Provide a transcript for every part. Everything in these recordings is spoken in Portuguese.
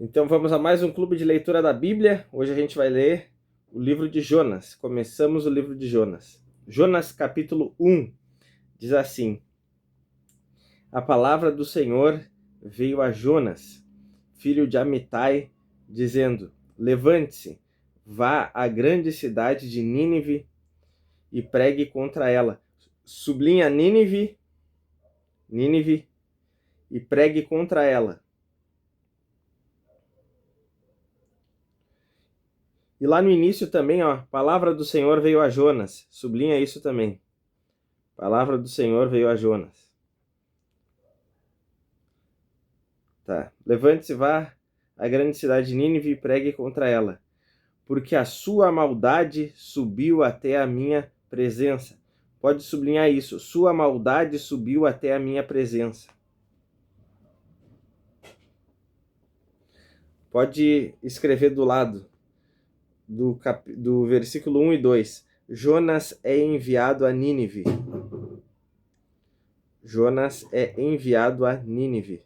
Então vamos a mais um clube de leitura da Bíblia. Hoje a gente vai ler o livro de Jonas. Começamos o livro de Jonas. Jonas capítulo 1 diz assim: A palavra do Senhor veio a Jonas, filho de Amitai, dizendo: Levante-se, vá à grande cidade de Nínive e pregue contra ela. Sublinha Nínive, e pregue contra ela. E lá no início também, palavra do Senhor veio a Jonas. Sublinha isso também. Palavra do Senhor veio a Jonas. Tá. Levante-se, vá à grande cidade de Nínive e pregue contra ela, porque a sua maldade subiu até a minha presença. Pode sublinhar isso. Sua maldade subiu até a minha presença. Pode escrever do lado do versículo 1 e 2. Jonas é enviado a Nínive. Jonas é enviado a Nínive.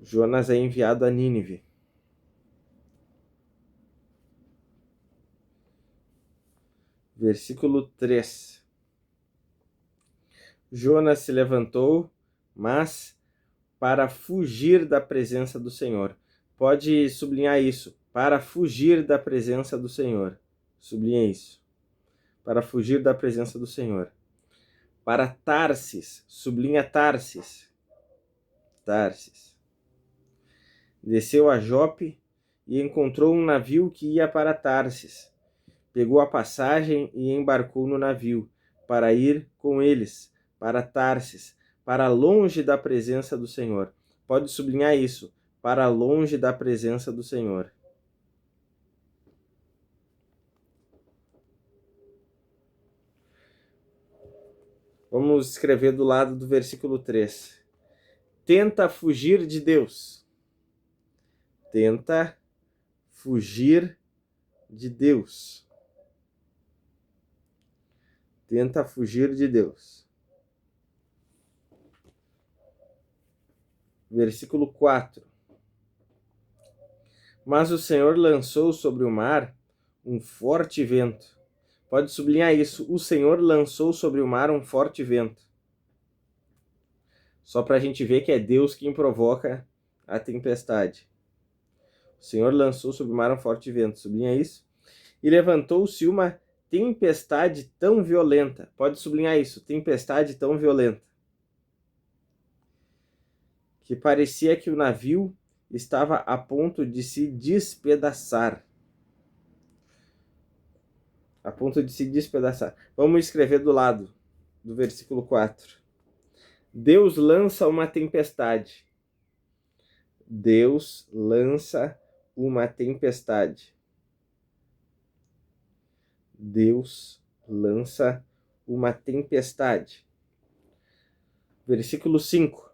Jonas é enviado a Nínive. Versículo 3. Jonas se levantou, mas para fugir da presença do Senhor. Pode sublinhar isso. Para fugir da presença do Senhor. Sublinha isso. Para fugir da presença do Senhor. Para Tarsis. Sublinha Tarsis. Tarsis. Desceu a Jope e encontrou um navio que ia para Tarsis. Pegou a passagem e embarcou no navio, para ir com eles, para Tarsis, para longe da presença do Senhor. Pode sublinhar isso, para longe da presença do Senhor. Vamos escrever do lado do versículo 3. Tenta fugir de Deus. Tenta fugir de Deus. Tenta fugir de Deus. Versículo 4. Mas o Senhor lançou sobre o mar um forte vento. Pode sublinhar isso. O Senhor lançou sobre o mar um forte vento. Só para a gente ver que é Deus quem provoca a tempestade. O Senhor lançou sobre o mar um forte vento. Sublinha isso. E levantou-se uma tempestade tão violenta. Pode sublinhar isso. Tempestade tão violenta. Que parecia que o navio estava a ponto de se despedaçar. A ponto de se despedaçar. Vamos escrever do lado do versículo 4. Deus lança uma tempestade. Deus lança uma tempestade. Deus lança uma tempestade. Versículo 5.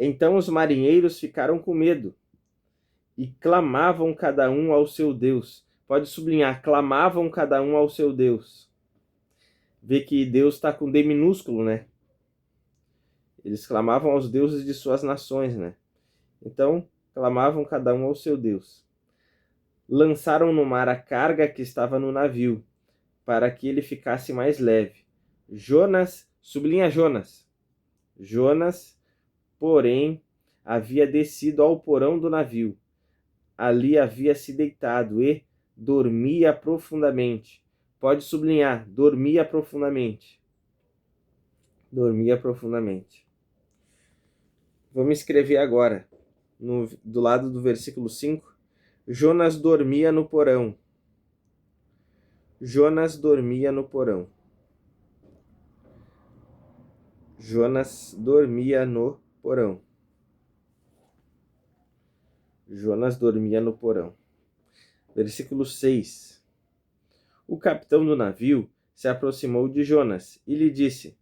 Então os marinheiros ficaram com medo e clamavam cada um ao seu Deus. Pode sublinhar, clamavam cada um ao seu Deus. Vê que Deus está com D minúsculo, né? Eles clamavam aos deuses de suas nações, né? Então, clamavam cada um ao seu Deus. Lançaram no mar a carga que estava no navio, para que ele ficasse mais leve. Jonas, sublinha Jonas. Jonas, porém, havia descido ao porão do navio. Ali havia se deitado e dormia profundamente. Pode sublinhar, dormia profundamente. Dormia profundamente. Vamos escrever agora, do lado do versículo 5. Jonas dormia no porão. Jonas dormia no porão. Jonas dormia no porão. Jonas dormia no porão. Versículo 6. O capitão do navio se aproximou de Jonas e lhe disse: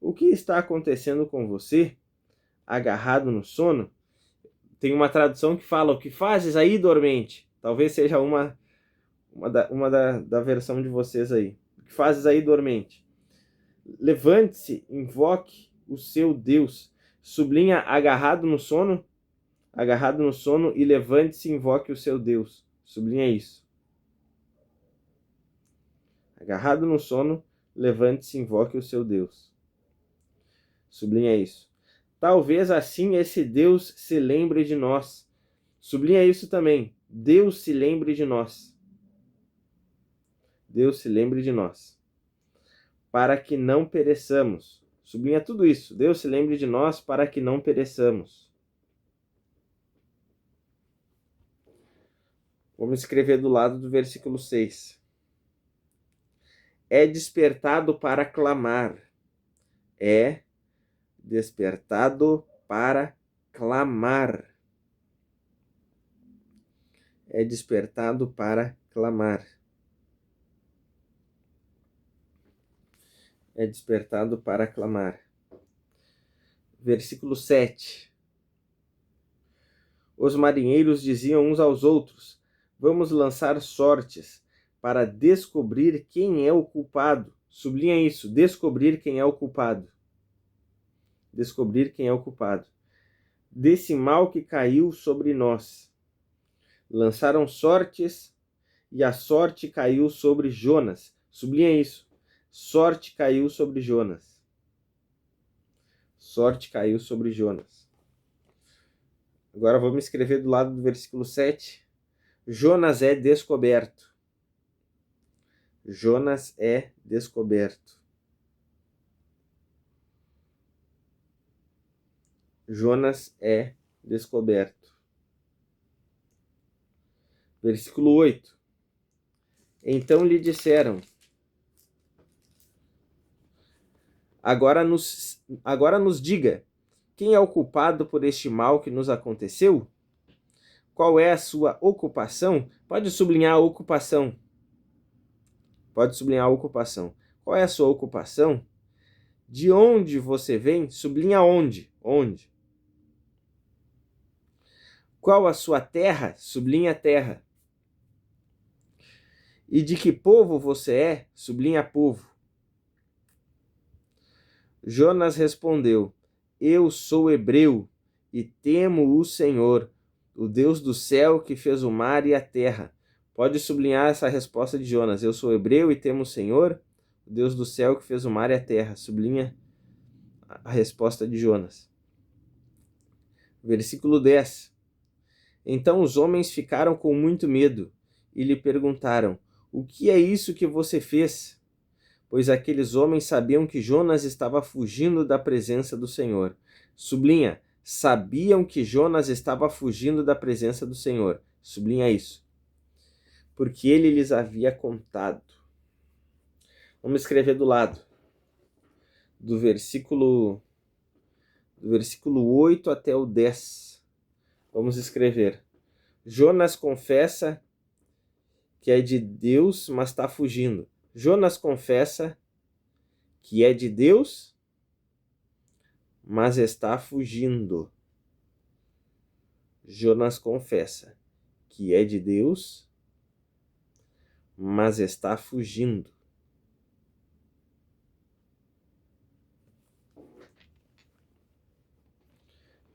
O que está acontecendo com você? Agarrado no sono? Tem uma tradução que fala: O que fazes aí, dormente? Talvez seja uma da versão de vocês aí. O que fazes aí, dormente? Levante-se, invoque o seu Deus. Sublinha agarrado no sono e levante-se e invoque o seu Deus. Sublinha isso. Agarrado no sono, levante-se e invoque o seu Deus. Sublinha isso. Talvez assim esse Deus se lembre de nós. Sublinha isso também. Deus se lembre de nós. Deus se lembre de nós. Para que não pereçamos. Sublinha tudo isso. Deus se lembre de nós para que não pereçamos. Vamos escrever do lado do versículo 6. É despertado para clamar. É despertado para clamar. É despertado para clamar. É despertado para clamar. Versículo 7. Os marinheiros diziam uns aos outros: vamos lançar sortes para descobrir quem é o culpado. Sublinha isso, descobrir quem é o culpado. Descobrir quem é o culpado desse mal que caiu sobre nós. Lançaram sortes e a sorte caiu sobre Jonas. Sublinha isso. Sorte caiu sobre Jonas. Sorte caiu sobre Jonas. Agora vamos escrever do lado do versículo 7. Jonas é descoberto. Jonas é descoberto. Jonas é descoberto. Versículo 8. Então lhe disseram: Agora nos diga, quem é o culpado por este mal que nos aconteceu? Qual é a sua ocupação? Pode sublinhar a ocupação. Pode sublinhar a ocupação. Qual é a sua ocupação? De onde você vem? Sublinha onde. Onde? Qual a sua terra? Sublinha terra. E de que povo você é? Sublinha povo. Jonas respondeu: Eu sou hebreu e temo o Senhor, o Deus do céu que fez o mar e a terra. Pode sublinhar essa resposta de Jonas. Eu sou hebreu e temo o Senhor, o Deus do céu que fez o mar e a terra. Sublinha a resposta de Jonas. Versículo 10. Então os homens ficaram com muito medo e lhe perguntaram: O que é isso que você fez? Pois aqueles homens sabiam que Jonas estava fugindo da presença do Senhor. Sublinha, sabiam que Jonas estava fugindo da presença do Senhor. Sublinha isso. Porque ele lhes havia contado. Vamos escrever do lado. Do versículo 8 até o 10. Vamos escrever. Jonas confessa que é de Deus, mas está fugindo. Jonas confessa que é de Deus, mas está fugindo. Jonas confessa que é de Deus, mas está fugindo.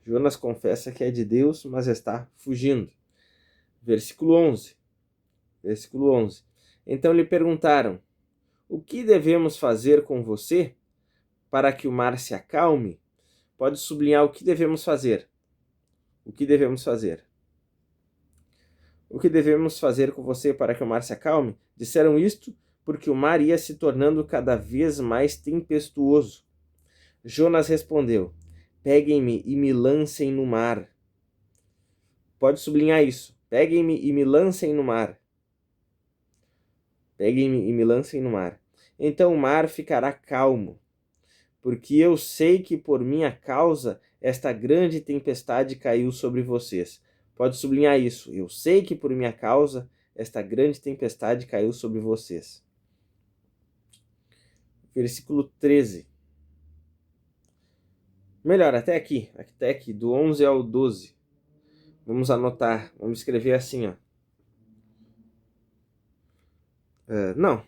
Jonas confessa que é de Deus, mas está fugindo. Versículo 11. Versículo 11. Então lhe perguntaram: O que devemos fazer com você para que o mar se acalme? Pode sublinhar o que devemos fazer. O que devemos fazer? O que devemos fazer com você para que o mar se acalme? Disseram isto porque o mar ia se tornando cada vez mais tempestuoso. Jonas respondeu: Peguem-me e me lancem no mar. Pode sublinhar isso. Peguem-me e me lancem no mar. Peguem-me e me lancem no mar. Então o mar ficará calmo, porque eu sei que por minha causa esta grande tempestade caiu sobre vocês. Pode sublinhar isso. Eu sei que por minha causa esta grande tempestade caiu sobre vocês. Versículo 13. Melhor, até aqui, do 11 ao 12. Vamos anotar, vamos escrever assim, ó. Não,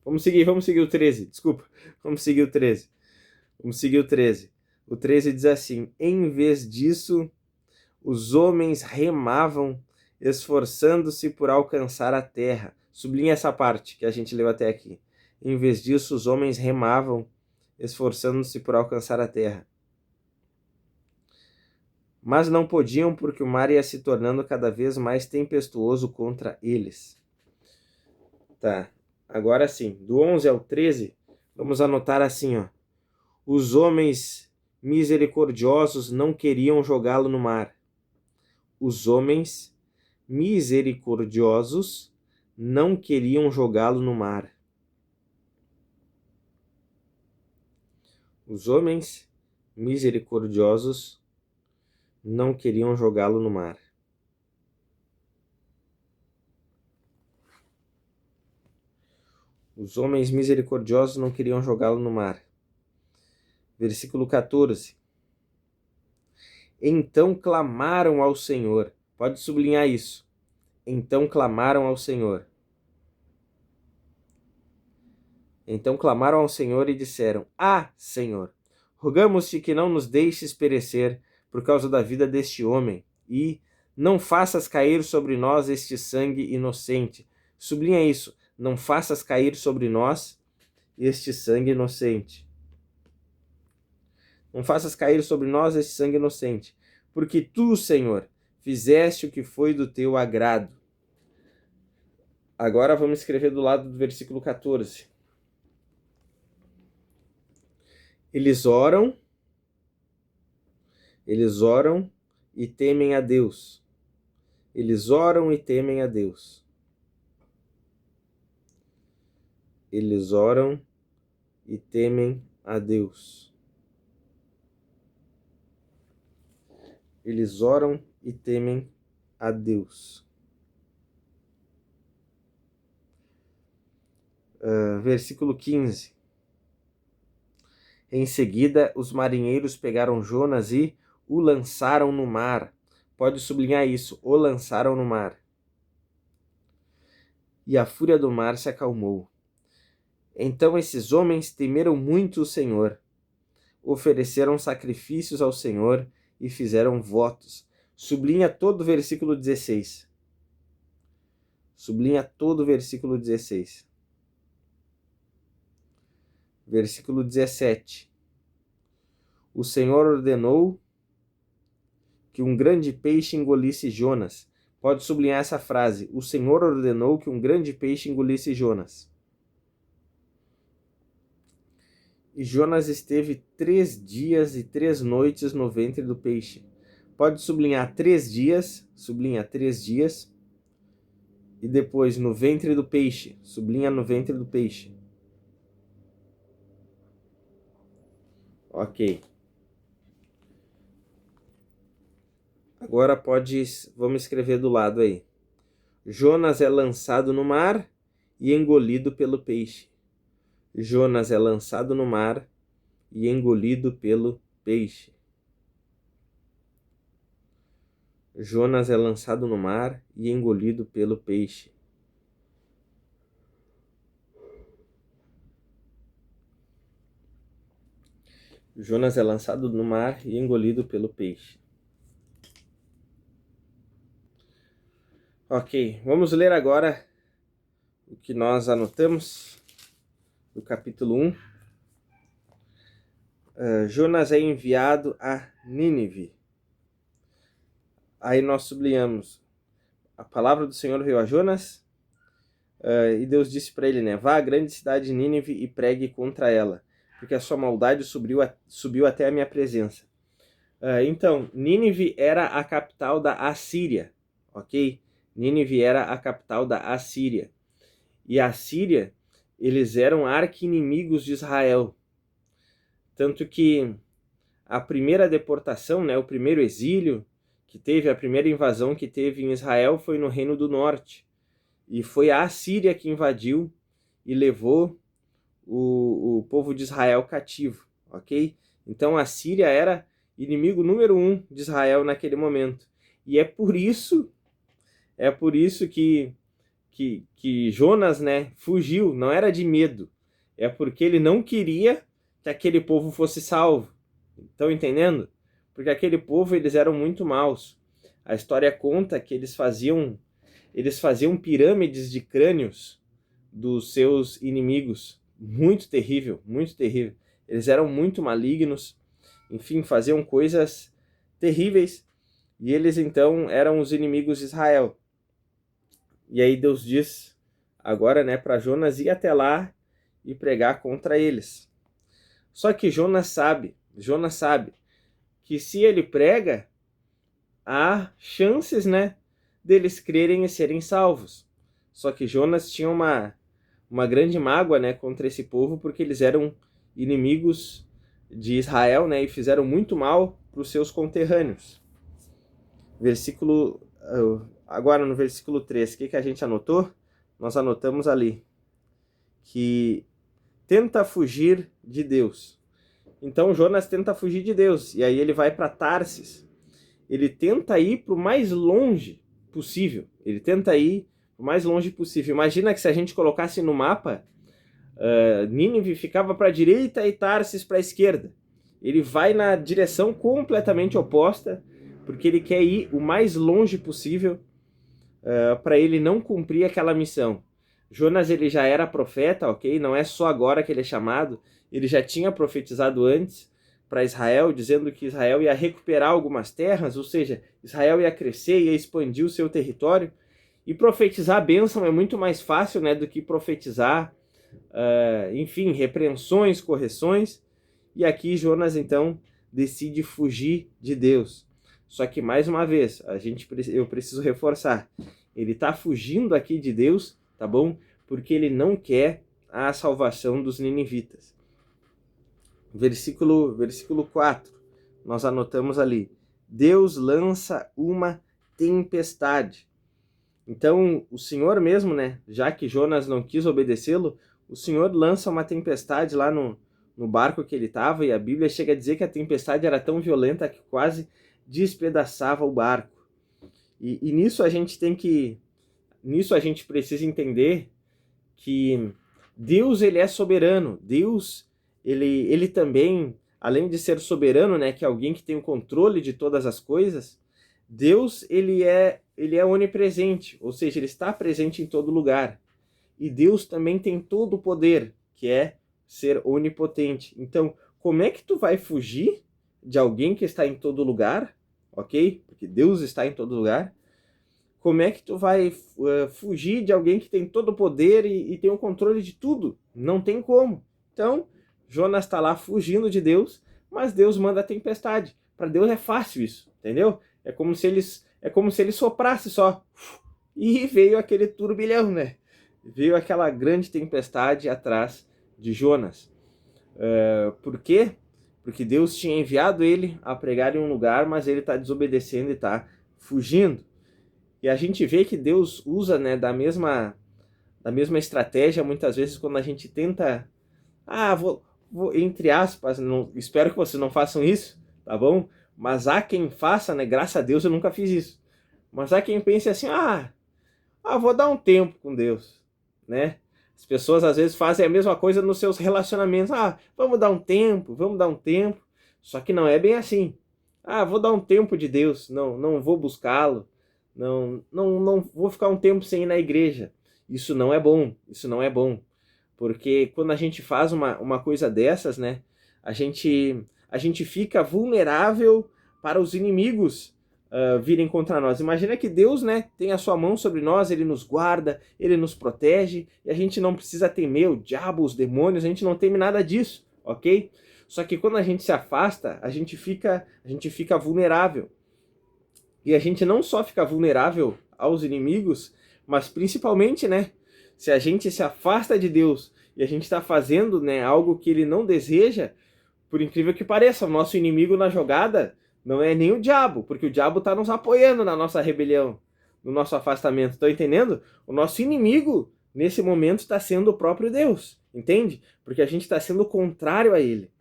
vamos seguir o 13, desculpa. Vamos seguir o 13. O 13 diz assim: em vez disso, os homens remavam, esforçando-se por alcançar a terra. Sublinha essa parte que a gente leu até aqui. Em vez disso, os homens remavam, esforçando-se por alcançar a terra. Mas não podiam, porque o mar ia se tornando cada vez mais tempestuoso contra eles. Tá, agora sim, do 11 ao 13, vamos anotar assim, ó. Os homens misericordiosos não queriam jogá-lo no mar. Os homens misericordiosos não queriam jogá-lo no mar. Os homens misericordiosos não queriam jogá-lo no mar. Os homens misericordiosos não queriam jogá-lo no mar. Versículo 14. Então clamaram ao Senhor. Pode sublinhar isso. Então clamaram ao Senhor. Então clamaram ao Senhor e disseram: ah, Senhor, rogamos-te que não nos deixes perecer por causa da vida deste homem, e não faças cair sobre nós este sangue inocente. Sublinha isso. Não faças cair sobre nós este sangue inocente. Não faças cair sobre nós este sangue inocente, porque tu, Senhor, fizeste o que foi do teu agrado. Agora vamos escrever do lado do versículo 14. Eles oram e temem a Deus. Eles oram e temem a Deus. Eles oram e temem a Deus. Eles oram e temem a Deus. Versículo 15. Em seguida, os marinheiros pegaram Jonas e o lançaram no mar. Pode sublinhar isso, o lançaram no mar. E a fúria do mar se acalmou. Então esses homens temeram muito o Senhor, ofereceram sacrifícios ao Senhor e fizeram votos. Sublinha todo o versículo 16. Sublinha todo o versículo 16. Versículo 17. O Senhor ordenou que um grande peixe engolisse Jonas. Pode sublinhar essa frase. O Senhor ordenou que um grande peixe engolisse Jonas. E Jonas esteve 3 dias e 3 noites no ventre do peixe. Pode sublinhar 3 dias, sublinha 3 dias. E depois no ventre do peixe, sublinha no ventre do peixe. Ok. Agora vamos escrever do lado aí. Jonas é lançado no mar e engolido pelo peixe. Jonas é lançado no mar e engolido pelo peixe. Jonas é lançado no mar e engolido pelo peixe. Jonas é lançado no mar e engolido pelo peixe. Ok, vamos ler agora o que nós anotamos do capítulo 1. Jonas é enviado a Nínive. Aí nós sublinhamos: a palavra do Senhor veio a Jonas, e Deus disse para ele, né? Vá à grande cidade de Nínive e pregue contra ela, porque a sua maldade subiu até a minha presença. Então, Nínive era a capital da Assíria, ok? Nínive era a capital da Assíria. E a Síria, eles eram arqui-inimigos de Israel. Tanto que a primeira deportação, né, o primeiro exílio que teve, a primeira invasão que teve em Israel foi no Reino do Norte. E foi a Assíria que invadiu e levou o povo de Israel cativo, ok? Então a Síria era inimigo número 1 de Israel naquele momento. E é por isso que Jonas, né, fugiu, não era de medo, é porque ele não queria que aquele povo fosse salvo. Estão entendendo? Porque aquele povo, eles eram muito maus. A história conta que eles faziam pirâmides de crânios dos seus inimigos. Muito terrível, muito terrível. Eles eram muito malignos, enfim, faziam coisas terríveis, e eles então eram os inimigos de Israel. E aí Deus diz agora, né, para Jonas ir até lá e pregar contra eles. Só que Jonas sabe que se ele prega, há chances, né, deles crerem e serem salvos. Só que Jonas tinha uma grande mágoa, né, contra esse povo, porque eles eram inimigos de Israel, né, e fizeram muito mal para os seus conterrâneos. Agora no versículo 3, o que a gente anotou? Nós anotamos ali que tenta fugir de Deus. Então Jonas tenta fugir de Deus, e aí ele vai para Tarsis. Ele tenta ir para o mais longe possível. Imagina que se a gente colocasse no mapa, Nínive ficava para a direita e Tarsis para a esquerda. Ele vai na direção completamente oposta, porque ele quer ir o mais longe possível para ele não cumprir aquela missão. Jonas, ele já era profeta, ok? Não é só agora que ele é chamado. Ele já tinha profetizado antes para Israel, dizendo que Israel ia recuperar algumas terras, ou seja, Israel ia crescer, ia expandir o seu território. E profetizar a bênção é muito mais fácil, né, do que profetizar, enfim, repreensões, correções. E aqui Jonas, então, decide fugir de Deus. Só que, mais uma vez, eu preciso reforçar, ele está fugindo aqui de Deus, tá bom? Porque ele não quer a salvação dos ninivitas. Versículo 4, nós anotamos ali, Deus lança uma tempestade. Então, o Senhor mesmo, né, já que Jonas não quis obedecê-lo, o Senhor lança uma tempestade lá no barco que ele estava, e a Bíblia chega a dizer que a tempestade era tão violenta que quase despedaçava o barco. E nisso a gente precisa entender que Deus, ele é soberano. Deus, ele também, além de ser soberano, né, que é alguém que tem o controle de todas as coisas, Deus, ele é onipresente, ou seja, ele está presente em todo lugar. E Deus também tem todo o poder, que é ser onipotente. Então, como é que tu vai fugir de alguém que está em todo lugar, ok? Porque Deus está em todo lugar. Como é que tu vai fugir de alguém que tem todo o poder e tem o controle de tudo? Não tem como. Então, Jonas está lá fugindo de Deus, mas Deus manda a tempestade. Para Deus é fácil isso, entendeu? É como se ele soprasse só. E veio aquele turbilhão, né? Veio aquela grande tempestade atrás de Jonas. Por quê? Porque Deus tinha enviado ele a pregar em um lugar, mas ele está desobedecendo e está fugindo. E a gente vê que Deus usa, né, da mesma estratégia muitas vezes quando a gente tenta... vou entre aspas, espero que vocês não façam isso, tá bom? Mas há quem faça, né? Graças a Deus eu nunca fiz isso. Mas há quem pense assim, vou dar um tempo com Deus, né? As pessoas às vezes fazem a mesma coisa nos seus relacionamentos. Vamos dar um tempo. Só que não é bem assim. Vou dar um tempo de Deus. Não vou buscá-lo. Não vou ficar um tempo sem ir na igreja. Isso não é bom. Porque quando a gente faz uma coisa dessas, né? A gente fica vulnerável para os inimigos virem contra nós. Imagina que Deus, né, tem a sua mão sobre nós, ele nos guarda, ele nos protege, e a gente não precisa temer o diabo, os demônios, a gente não teme nada disso, ok? Só que quando a gente se afasta, a gente fica vulnerável. E a gente não só fica vulnerável aos inimigos, mas principalmente, né, se a gente se afasta de Deus e a gente está fazendo, né, algo que ele não deseja, por incrível que pareça, o nosso inimigo na jogada não é nem o diabo, porque o diabo está nos apoiando na nossa rebelião, no nosso afastamento. Estão entendendo? O nosso inimigo, nesse momento, está sendo o próprio Deus. Entende? Porque a gente está sendo contrário a ele.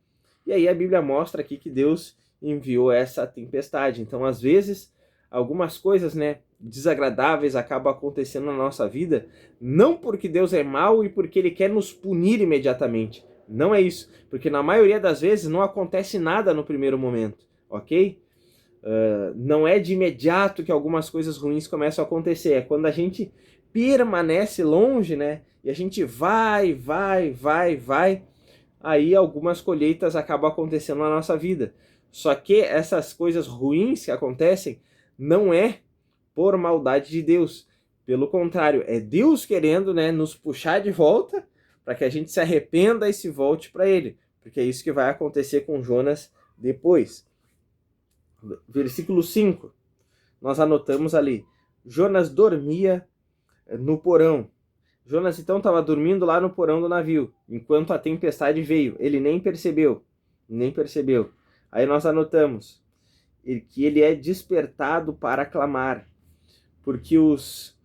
E aí a Bíblia mostra aqui que Deus enviou essa tempestade. Então, às vezes, algumas coisas, né, desagradáveis acabam acontecendo na nossa vida, não porque Deus é mau e porque ele quer nos punir imediatamente, Não é isso, porque na maioria das vezes não acontece nada no primeiro momento, ok? Não é de imediato que algumas coisas ruins começam a acontecer, é quando a gente permanece longe, né? E a gente vai, aí algumas colheitas acabam acontecendo na nossa vida. Só que essas coisas ruins que acontecem não é por maldade de Deus. Pelo contrário, é Deus querendo, né, nos puxar de volta para que a gente se arrependa e se volte para Ele. Porque é isso que vai acontecer com Jonas depois. Versículo 5, nós anotamos ali. Jonas dormia no porão. Jonas então estava dormindo lá no porão do navio, enquanto a tempestade veio. Ele nem percebeu. Aí nós anotamos que ele é despertado para clamar. Porque os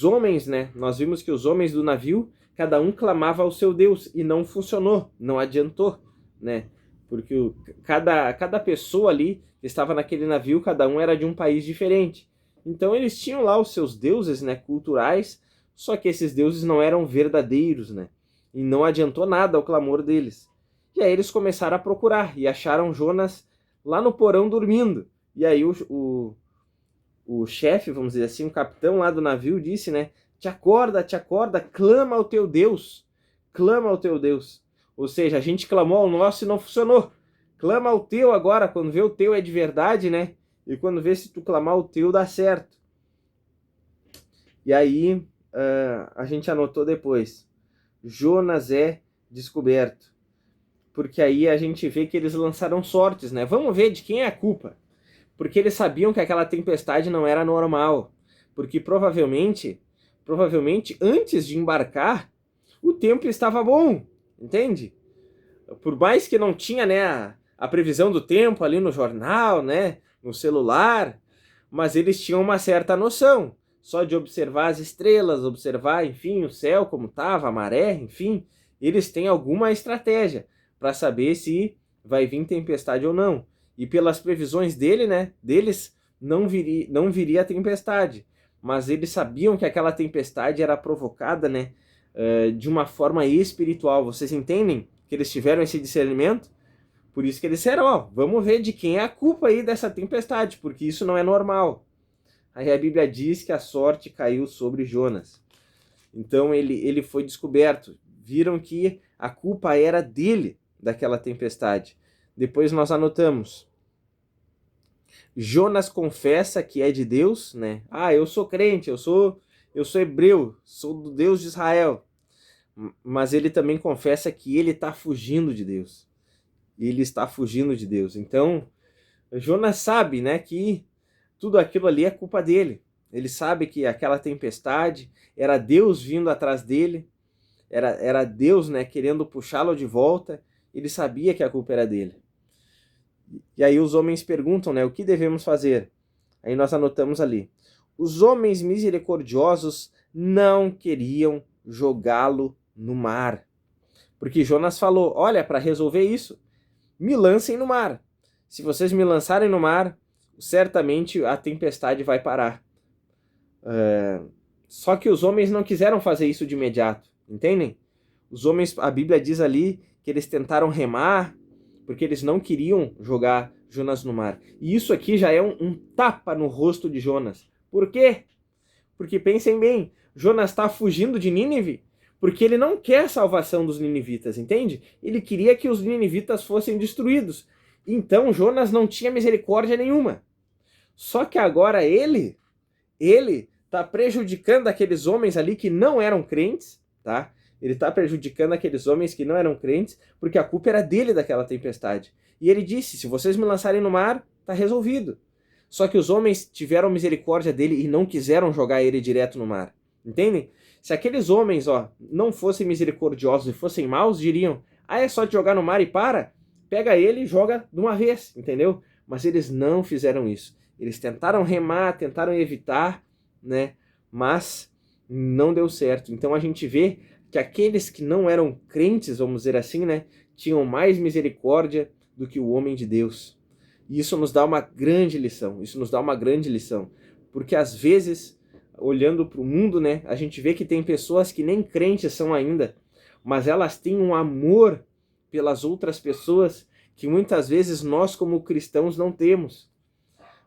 homens, né? Nós vimos que os homens do navio, cada um clamava ao seu Deus e não funcionou, não adiantou, né? Porque cada pessoa ali que estava naquele navio, cada um era de um país diferente. Então eles tinham lá os seus deuses, né, culturais, só que esses deuses não eram verdadeiros, né? E não adiantou nada o clamor deles. E aí eles começaram a procurar e acharam Jonas lá no porão dormindo. E aí o chefe, vamos dizer assim, o capitão lá do navio disse, né? Te acorda, clama ao teu Deus. Clama ao teu Deus. Ou seja, a gente clamou ao nosso e não funcionou. Clama ao teu agora, quando vê o teu é de verdade, né? E quando vê se tu clamar o teu dá certo. E aí a gente anotou depois. Jonas é descoberto. Porque aí a gente vê que eles lançaram sortes, né? Vamos ver de quem é a culpa. Porque eles sabiam que aquela tempestade não era normal. Porque provavelmente antes de embarcar, o tempo estava bom, entende? Por mais que não tinha, né, a previsão do tempo ali no jornal, né, no celular, mas eles tinham uma certa noção. Só de observar as estrelas, observar, enfim, o céu como estava, a maré, enfim, eles têm alguma estratégia para saber se vai vir tempestade ou não. E pelas previsões deles, não viria a tempestade. Mas eles sabiam que aquela tempestade era provocada, né, de uma forma espiritual. Vocês entendem que eles tiveram esse discernimento? Por isso que eles disseram, ó, vamos ver de quem é a culpa aí dessa tempestade, porque isso não é normal. Aí a Bíblia diz que a sorte caiu sobre Jonas. Então ele foi descoberto. Viram que a culpa era dele, daquela tempestade. Depois nós anotamos. Jonas confessa que é de Deus, né? Ah, eu sou crente, eu sou hebreu, sou do Deus de Israel. Mas ele também confessa que ele está fugindo de Deus. Ele está fugindo de Deus. Então, Jonas sabe, né, que tudo aquilo ali é culpa dele. Ele sabe que aquela tempestade era Deus vindo atrás dele, era Deus, né, querendo puxá-lo de volta. Ele sabia que a culpa era dele. E aí os homens perguntam, né, o que devemos fazer? Aí nós anotamos ali. Os homens misericordiosos não queriam jogá-lo no mar. Porque Jonas falou, olha, para resolver isso, me lancem no mar. Se vocês me lançarem no mar, certamente a tempestade vai parar. Só que os homens não quiseram fazer isso de imediato, entendem? Os homens, a Bíblia diz ali que eles tentaram remar, porque eles não queriam jogar Jonas no mar. E isso aqui já é um tapa no rosto de Jonas. Por quê? Porque pensem bem, Jonas está fugindo de Nínive porque ele não quer a salvação dos ninivitas, entende? Ele queria que os ninivitas fossem destruídos. Então Jonas não tinha misericórdia nenhuma. Só que agora ele está prejudicando aqueles homens ali que não eram crentes, tá? Ele está prejudicando aqueles homens que não eram crentes, porque a culpa era dele daquela tempestade. E ele disse, se vocês me lançarem no mar, está resolvido. Só que os homens tiveram misericórdia dele e não quiseram jogar ele direto no mar. Entendem? Se aqueles homens, ó, não fossem misericordiosos e fossem maus, diriam, ah, é só te jogar no mar e para? Pega ele e joga de uma vez, entendeu? Mas eles não fizeram isso. Eles tentaram remar, tentaram evitar, né? Mas não deu certo. Então a gente vê que aqueles que não eram crentes, vamos dizer assim, né, tinham mais misericórdia do que o homem de Deus. E isso nos dá uma grande lição. Isso nos dá uma grande lição. Porque às vezes, olhando para o mundo, né, a gente vê que tem pessoas que nem crentes são ainda, mas elas têm um amor pelas outras pessoas que muitas vezes nós como cristãos não temos.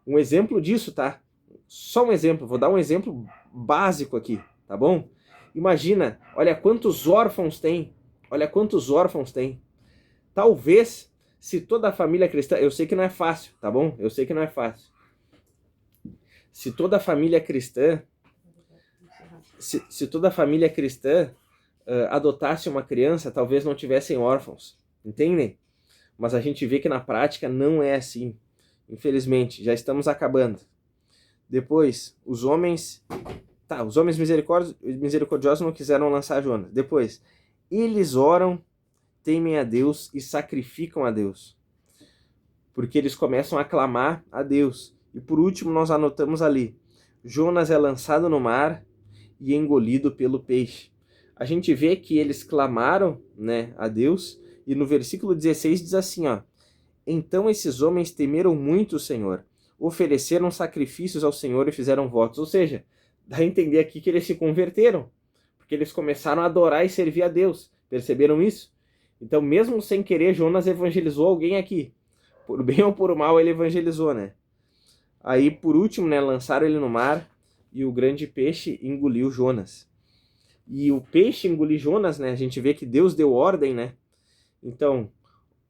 Um exemplo disso, tá? Só um exemplo, vou dar um exemplo básico aqui, tá bom? Imagina, olha quantos órfãos tem, olha quantos órfãos tem. Talvez, se toda a família cristã, eu sei que não é fácil, tá bom? Eu sei que não é fácil. Se toda a família cristã, se toda a família cristã adotasse uma criança, talvez não tivessem órfãos, entendem? Mas a gente vê que na prática não é assim. Infelizmente, já estamos acabando. Depois, os homens misericordiosos não quiseram lançar Jonas. Depois, eles oram, temem a Deus e sacrificam a Deus. Porque eles começam a clamar a Deus. E por último, nós anotamos ali, Jonas é lançado no mar e engolido pelo peixe. A gente vê que eles clamaram, né, a Deus, e no versículo 16 diz assim, ó, então esses homens temeram muito o Senhor, ofereceram sacrifícios ao Senhor e fizeram votos. Ou seja, dá a entender aqui que eles se converteram, porque eles começaram a adorar e servir a Deus. Perceberam isso? Então, mesmo sem querer, Jonas evangelizou alguém aqui. Por bem ou por mal, ele evangelizou, né? Aí, por último, né, lançaram ele no mar e o grande peixe engoliu Jonas. E o peixe engoliu Jonas, né? A gente vê que Deus deu ordem, né? Então,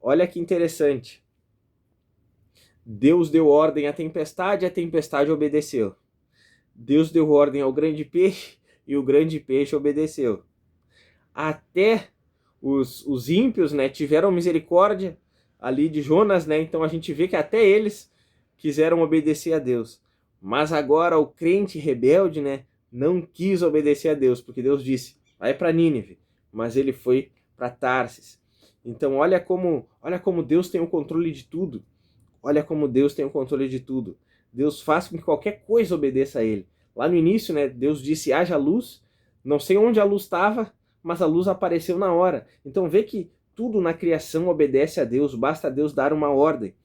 olha que interessante. Deus deu ordem à tempestade e a tempestade obedeceu. Deus deu ordem ao grande peixe e o grande peixe obedeceu. Até os ímpios, né, tiveram misericórdia ali de Jonas, né? Então a gente vê que até eles quiseram obedecer a Deus. Mas agora o crente rebelde, né, não quis obedecer a Deus, porque Deus disse, vai para Nínive, mas ele foi para Tarsis. Então olha como Deus tem o controle de tudo. Olha como Deus tem o controle de tudo. Deus faz com que qualquer coisa obedeça a ele. Lá no início, né, Deus disse, haja luz. Não sei onde a luz estava, mas a luz apareceu na hora. Então vê que tudo na criação obedece a Deus, basta Deus dar uma ordem.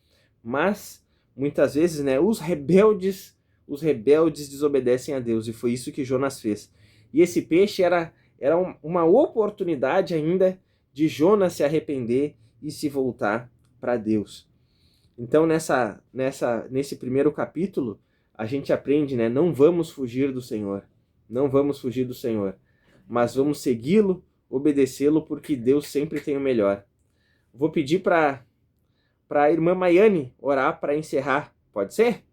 Mas, muitas vezes, né, os rebeldes desobedecem a Deus. E foi isso que Jonas fez. E esse peixe era uma oportunidade ainda de Jonas se arrepender e se voltar para Deus. Então, nesse primeiro capítulo, a gente aprende, né? Não vamos fugir do Senhor. Não vamos fugir do Senhor. Mas vamos segui-lo, obedecê-lo, porque Deus sempre tem o melhor. Vou pedir para a irmã Maiane orar para encerrar. Pode ser?